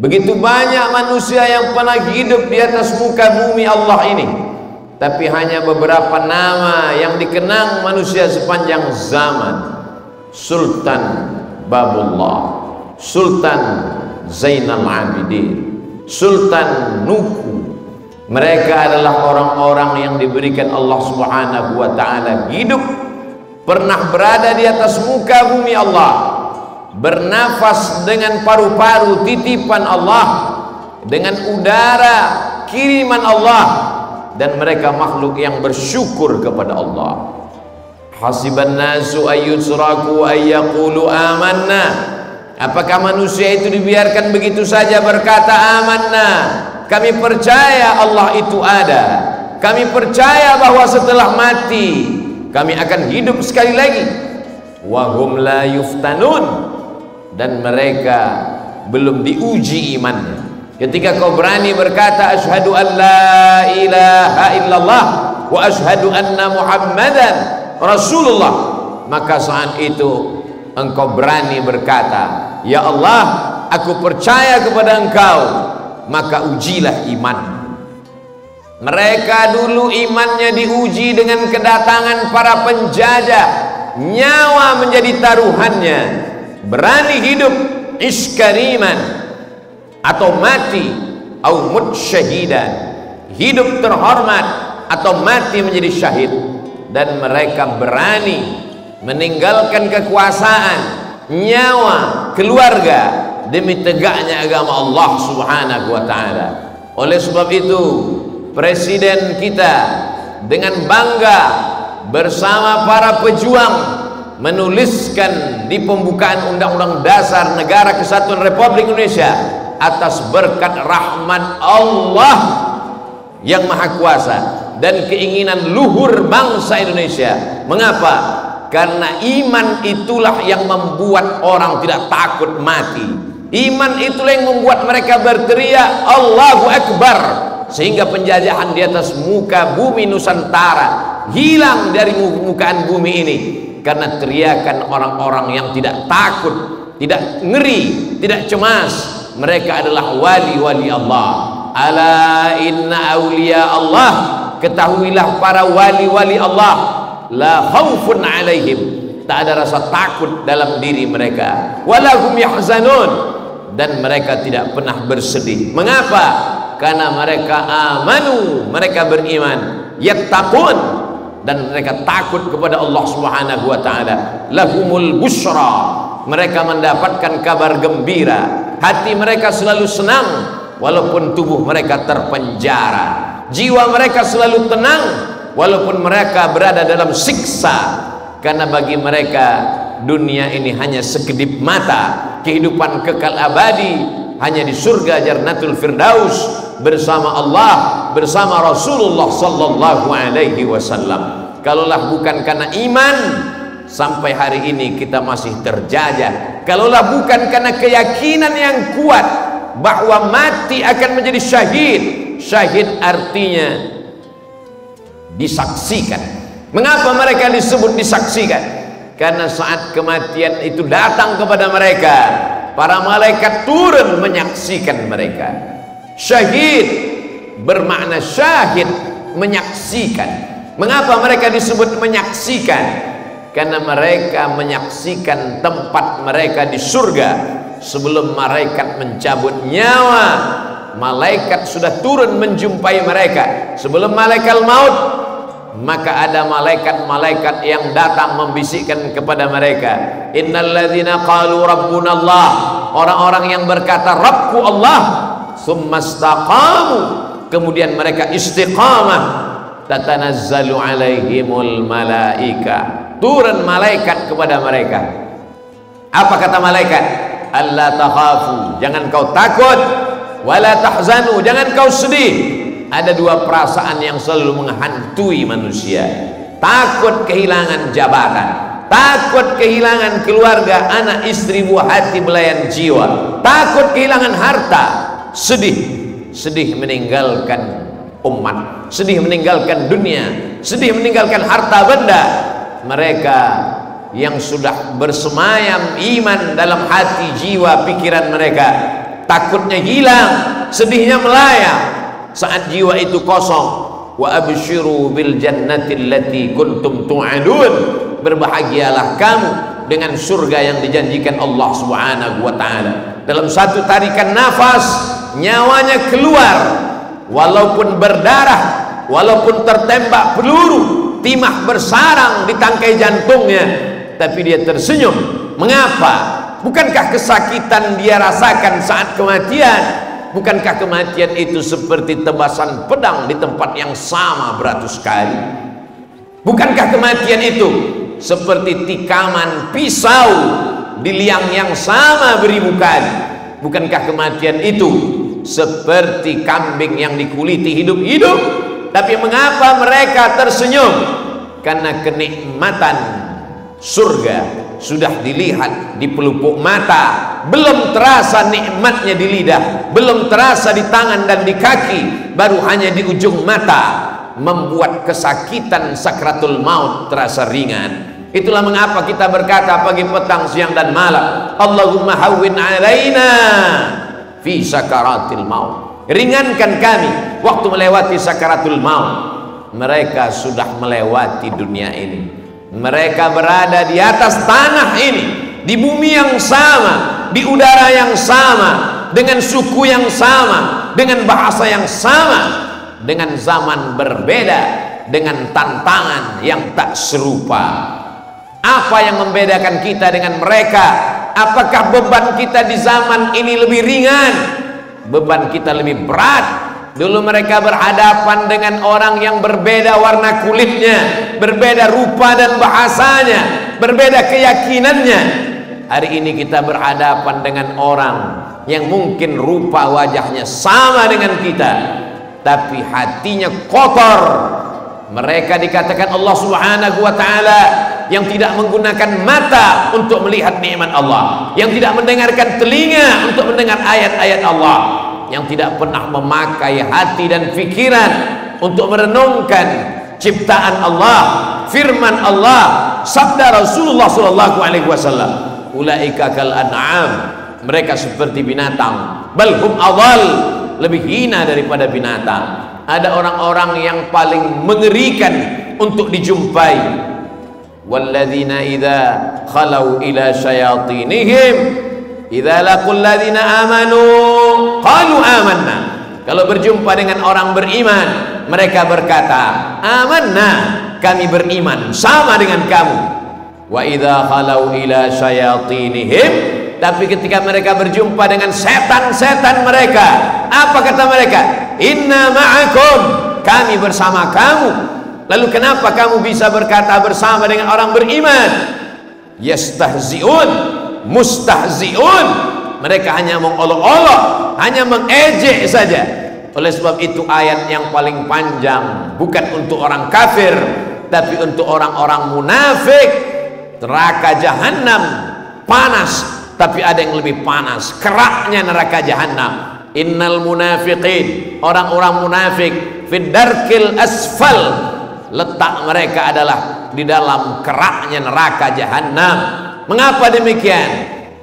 Begitu banyak manusia yang pernah hidup di atas muka bumi Allah ini, tapi hanya beberapa nama yang dikenang manusia sepanjang zaman. Sultan Babullah, Sultan Zainal Abidin, Sultan Nuku. Mereka adalah orang-orang yang diberikan Allah Subhanahu wa ta'ala hidup, pernah berada di atas muka bumi Allah, bernafas dengan paru-paru titipan Allah, dengan udara kiriman Allah, dan mereka makhluk yang bersyukur kepada Allah. Hasiban nasu ayyusraku ayyaqulu amanna. Apakah manusia itu dibiarkan begitu saja berkata amanna, kami percaya Allah itu ada, kami percaya bahwa setelah mati kami akan hidup sekali lagi. Wahum la yuftanun, dan mereka belum diuji imannya. Ketika kau berani berkata asyhadu an la ilaha illallah wa asyhadu anna muhammadan rasulullah, maka saat itu engkau berani berkata, ya Allah, aku percaya kepada engkau, maka ujilah iman. Mereka dulu imannya diuji dengan kedatangan para penjajah, nyawa menjadi taruhannya, berani hidup iskariman atau mati, au mut syahidan, hidup terhormat atau mati menjadi syahid. Dan mereka berani meninggalkan kekuasaan, nyawa, keluarga demi tegaknya agama Allah Subhanahu wa ta'ala. Oleh sebab itu presiden kita dengan bangga bersama para pejuang menuliskan di pembukaan Undang-Undang Dasar Negara Kesatuan Republik Indonesia, atas berkat rahmat Allah yang Maha Kuasa dan keinginan luhur bangsa Indonesia. Mengapa? Karena iman itulah yang membuat orang tidak takut mati. Iman itulah yang membuat mereka berteriak Allahu Akbar, sehingga penjajahan di atas muka bumi Nusantara hilang dari mukaan bumi ini karena teriakan orang-orang yang tidak takut, tidak ngeri, tidak cemas. Mereka adalah wali-wali Allah. Ala inna awliya Allah, ketahuilah para wali-wali Allah, la khaufun alaihim, tak ada rasa takut dalam diri mereka, walahum yahzanun, dan mereka tidak pernah bersedih. Mengapa? Karena mereka amanu, mereka beriman, yattaqun, dan mereka takut kepada Allah Subhanahu wa ta'ala. Lahumul busyra, mereka mendapatkan kabar gembira, hati mereka selalu senang walaupun tubuh mereka terpenjara, jiwa mereka selalu tenang walaupun mereka berada dalam siksa. Karena bagi mereka dunia ini hanya sekedip mata, kehidupan kekal abadi hanya di surga Jannatul Firdaus bersama Allah, bersama Rasulullah sallallahu alaihi wasallam. Kalaulah bukan karena iman, sampai hari ini kita masih terjajah. Kalaulah bukan karena keyakinan yang kuat bahwa mati akan menjadi syahid. Syahid artinya disaksikan. Mengapa mereka disebut disaksikan? Karena saat kematian itu datang kepada mereka, para malaikat turun menyaksikan mereka. Syahid bermakna syahid, menyaksikan. Mengapa mereka disebut menyaksikan? Karena mereka menyaksikan tempat mereka di surga sebelum malaikat mencabut nyawa. Malaikat sudah turun menjumpai mereka sebelum malaikat maut. Maka ada malaikat-malaikat yang datang membisikkan kepada mereka, innalladzina qalu rabbunallah, orang-orang yang berkata Rabbku Allah, summastaqamu, kemudian mereka istiqamah, tatanazzalu alaihimul malaika, turun malaikat kepada mereka. Apa kata malaikat? Alla takhafu, jangan kau takut, wala tahzanu, jangan kau sedih. Ada dua perasaan yang selalu menghantui manusia: takut kehilangan jabatan, takut kehilangan keluarga, anak, istri, buah hati, belayan jiwa, takut kehilangan harta, sedih meninggalkan umat, sedih meninggalkan dunia, sedih meninggalkan harta benda. Mereka yang sudah bersemayam iman dalam hati, jiwa, pikiran mereka, takutnya hilang, sedihnya melayang saat jiwa itu kosong. Wa abshiru bil jannati allati kuntum tu'adun, berbahagialah kamu dengan surga yang dijanjikan Allah Subhanahu wa taala. Dalam satu tarikan nafas nyawanya keluar, walaupun berdarah, walaupun tertembak peluru, timah bersarang di tangkai jantungnya, tapi dia tersenyum. Mengapa? Bukankah kesakitan dia rasakan saat kematian? Bukankah kematian itu seperti tebasan pedang di tempat yang sama beratus kali? Bukankah kematian itu seperti tikaman pisau di liang yang sama beribu kali? Bukankah kematian itu seperti kambing yang dikuliti hidup-hidup? Tapi mengapa mereka tersenyum? Karena kenikmatan surga sudah dilihat di pelupuk mata, belum terasa nikmatnya di lidah, belum terasa di tangan dan di kaki, baru hanya di ujung mata, membuat kesakitan sakratul maut terasa ringan. Itulah mengapa kita berkata pagi, petang, siang dan malam, Allahumma hawwin alaina fi sakaratil maut, ringankan kami waktu melewati sakaratul maut. Mereka sudah melewati dunia ini, mereka berada di atas tanah ini, di bumi yang sama, di udara yang sama, dengan suku yang sama, dengan bahasa yang sama, dengan zaman berbeda, dengan tantangan yang tak serupa. Apa yang membedakan kita dengan mereka? Apakah beban kita di zaman ini lebih ringan? Beban kita lebih berat. Dulu mereka berhadapan dengan orang yang berbeda warna kulitnya, berbeda rupa dan bahasanya, berbeda keyakinannya. Hari ini kita berhadapan dengan orang yang mungkin rupa wajahnya sama dengan kita, tapi hatinya kotor. Mereka dikatakan Allah Subhanahu wa taala yang tidak menggunakan mata untuk melihat nikmat Allah, yang tidak mendengarkan telinga untuk mendengar ayat-ayat Allah, yang tidak pernah memakai hati dan pikiran untuk merenungkan ciptaan Allah, firman Allah, sabda Rasulullah sallallahu alaihi wasallam. Ulaika kal an'am, mereka seperti binatang, bal hum adall, lebih hina daripada binatang. Ada orang-orang yang paling mengerikan untuk dijumpai. Walladzina idza khalau ila syayatinihim idza laqul ladzina amanu qalu amanna. Kalau berjumpa dengan orang beriman, mereka berkata, amanna, kami beriman sama dengan kamu. Wa idza khalau ila syayatinihim, tapi ketika mereka berjumpa dengan setan-setan mereka, apa kata mereka? Inna ma'akum, kami bersama kamu. Lalu kenapa kamu bisa berkata bersama dengan orang beriman? Yastahzi'un, mustahzi'un, mereka hanya mengolok-olok, hanya mengejek saja. Oleh sebab itu ayat yang paling panjang bukan untuk orang kafir, tapi untuk orang-orang munafik. Neraka jahanam panas, tapi ada yang lebih panas, keraknya neraka jahanam. Innal munafiqin, orang-orang munafik, fid darkil asfal, letak mereka adalah di dalam keraknya neraka jahanam. Mengapa demikian?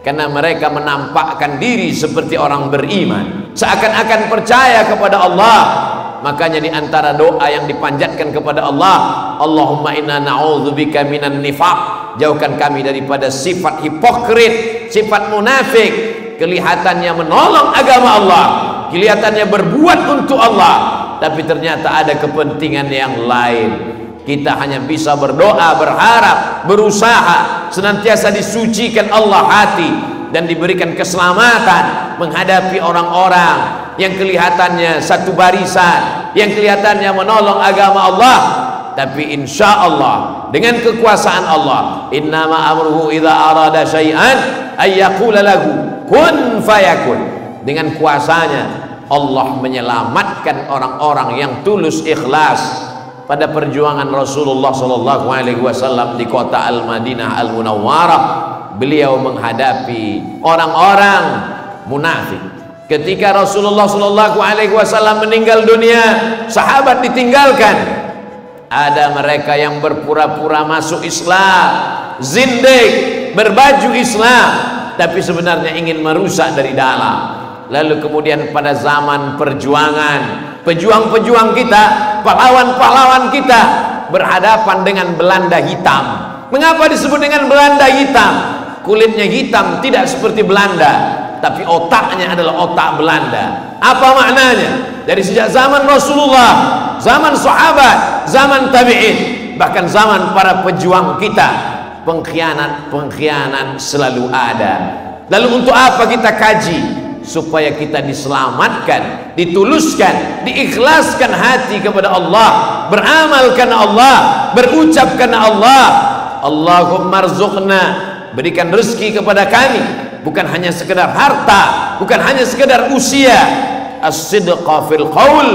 Karena mereka menampakkan diri seperti orang beriman, seakan-akan percaya kepada Allah. Makanya di antara doa yang dipanjatkan kepada Allah, Allahumma inna na'udzubika minan nifaq, jauhkan kami daripada sifat hipokrit, sifat munafik, kelihatannya menolong agama Allah, kelihatannya berbuat untuk Allah, tapi ternyata ada kepentingan yang lain. Kita hanya bisa berdoa, berharap, berusaha senantiasa disucikan Allah hati dan diberikan keselamatan menghadapi orang-orang yang kelihatannya satu barisan, yang kelihatannya menolong agama Allah, tapi insya Allah dengan kekuasaan Allah, innama amruhu idza arada syai'an ayyaqula lahu kun fayakun. Dengan kuasanya Allah menyelamatkan orang-orang yang tulus ikhlas. Pada perjuangan Rasulullah sallallahu alaihi wasallam di kota Al-Madinah Al-Munawwarah, beliau menghadapi orang-orang munafik. Ketika Rasulullah sallallahu alaihi wasallam meninggal dunia, sahabat ditinggalkan. Ada mereka yang berpura-pura masuk Islam, zindik, berbaju Islam, tapi sebenarnya ingin merusak dari dalam. Lalu kemudian pada zaman perjuangan, pejuang-pejuang kita, pahlawan-pahlawan kita berhadapan dengan Belanda hitam. Mengapa disebut dengan Belanda hitam? Kulitnya hitam tidak seperti Belanda, tapi otaknya adalah otak Belanda. Apa maknanya? Dari sejak zaman Rasulullah, zaman sahabat, zaman tabi'in, bahkan zaman para pejuang kita, pengkhianat selalu ada. Lalu untuk apa kita kaji? Supaya kita diselamatkan, dituluskan, diikhlaskan hati kepada Allah, beramal karena Allah, berucap karena Allah. Allahumma rzuqna, berikan rezeki kepada kami, bukan hanya sekedar harta, bukan hanya sekedar usia. As-sidqa fil qaul,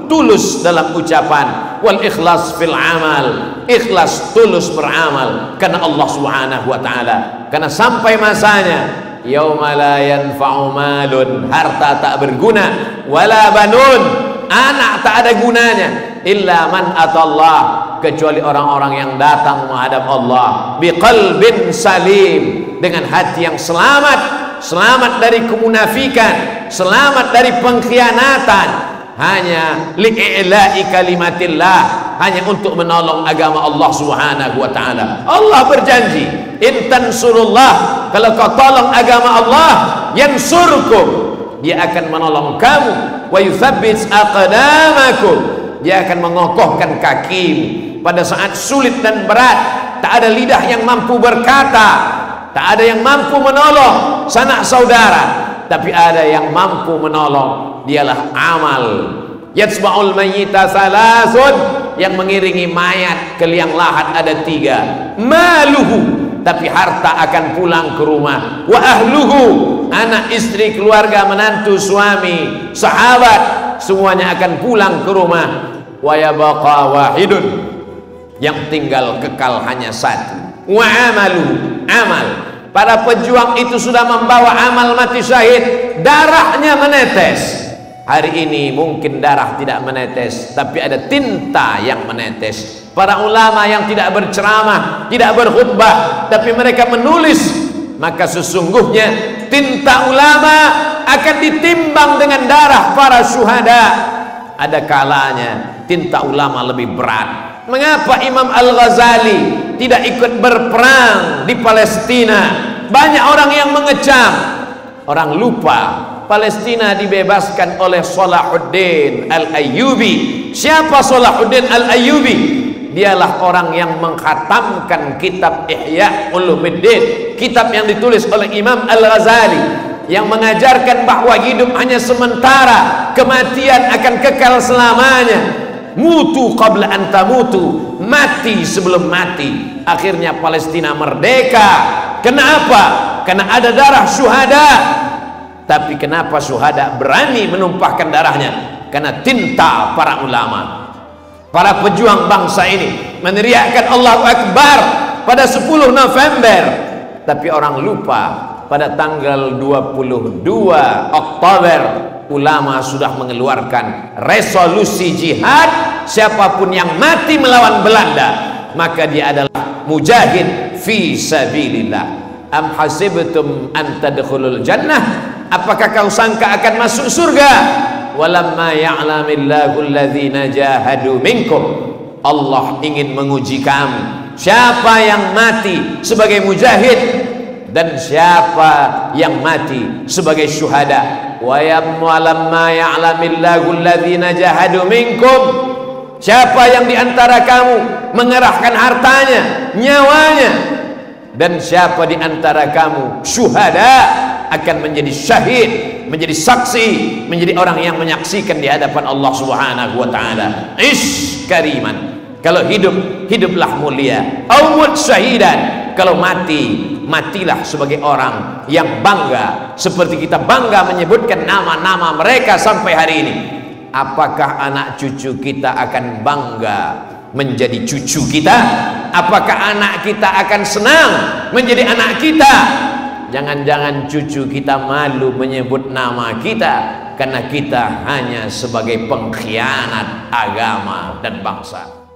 tulus dalam ucapan, wal ikhlas fil amal, ikhlas tulus beramal karena Allah Subhanahu wa taala. Karena sampai masanya yauma la yanfa'u malun, harta tak berguna, wala banun, anak tak ada gunanya, illa man atallah, kecuali orang-orang yang datang menghadap Allah biqalbin salim, dengan hati yang selamat, selamat dari kemunafikan, selamat dari pengkhianatan, hanya li'i'la'i kalimatillah, hanya untuk menolong agama Allah Subhanahu wa taala. Allah berjanji, in tansurullah, kalau kau tolong agama Allah, yansurkum, dia akan menolong kamu, wa yuthabbit aqdamakum, dia akan mengokohkan kakimu pada saat sulit dan berat. Tak ada lidah yang mampu berkata, tak ada yang mampu menolong sanak saudara, tapi ada yang mampu menolong, dialah amal. Yatsba'ul mayyita salasun, yang mengiringi mayat ke liang lahat ada 3. Maluhu, tapi harta akan pulang ke rumah. Wa ahluhu, anak, istri, keluarga, menantu, suami, sahabat, semuanya akan pulang ke rumah. Wa yabqa wahidun, yang tinggal kekal hanya satu. Wa amaluhu, amal. Para pejuang itu sudah membawa amal mati syahid, darahnya menetes. Hari ini mungkin darah tidak menetes, tapi ada tinta yang menetes. Para ulama yang tidak berceramah, tidak berkhutbah, tapi mereka menulis, maka sesungguhnya tinta ulama akan ditimbang dengan darah para syuhada. Ada kalanya tinta ulama lebih berat. Mengapa Imam Al-Ghazali tidak ikut berperang di Palestina? Banyak orang yang mengecam, orang lupa Palestina dibebaskan oleh Salahuddin Al-Ayyubi. Siapa Salahuddin Al-Ayyubi? Dialah orang yang mengkhatamkan kitab Ihya Ulumuddin, kitab yang ditulis oleh Imam Al-Ghazali, yang mengajarkan bahwa hidup hanya sementara, kematian akan kekal selamanya. Mutu qabla an tamutu, mati sebelum mati. Akhirnya Palestina merdeka. Kenapa? Karena ada darah syuhada. Tapi kenapa syuhada berani menumpahkan darahnya? Karena tinta para ulama, para pejuang bangsa ini meneriakkan Allahu Akbar pada 10 November. Tapi orang lupa pada tanggal 22 Oktober ulama sudah mengeluarkan resolusi jihad. Siapapun yang mati melawan Belanda, maka dia adalah mujahid fi sabilillah. Am hasibtum an tadkhulul jannah, apakah kau sangka akan masuk surga? Walamma ya'lamillahu alladhina jahadu minkum, Allah ingin menguji kamu, siapa yang mati sebagai mujahid dan siapa yang mati sebagai syuhada. Walamma ya'lamillahu alladhina jahadu minkum, siapa yang diantara kamu mengerahkan hartanya, nyawanya, dan siapa di antara kamu syuhada akan menjadi syahid, menjadi saksi, menjadi orang yang menyaksikan di hadapan Allah Subhanahu wa taala. Ish kariman, kalau hidup, hiduplah mulia. Aumut syahidan, kalau mati, matilah sebagai orang yang bangga, seperti kita bangga menyebutkan nama-nama mereka sampai hari ini. Apakah anak cucu kita akan bangga menjadi cucu kita? Apakah anak kita akan senang menjadi anak kita? Jangan-jangan cucu kita malu menyebut nama kita karena kita hanya sebagai pengkhianat agama dan bangsa.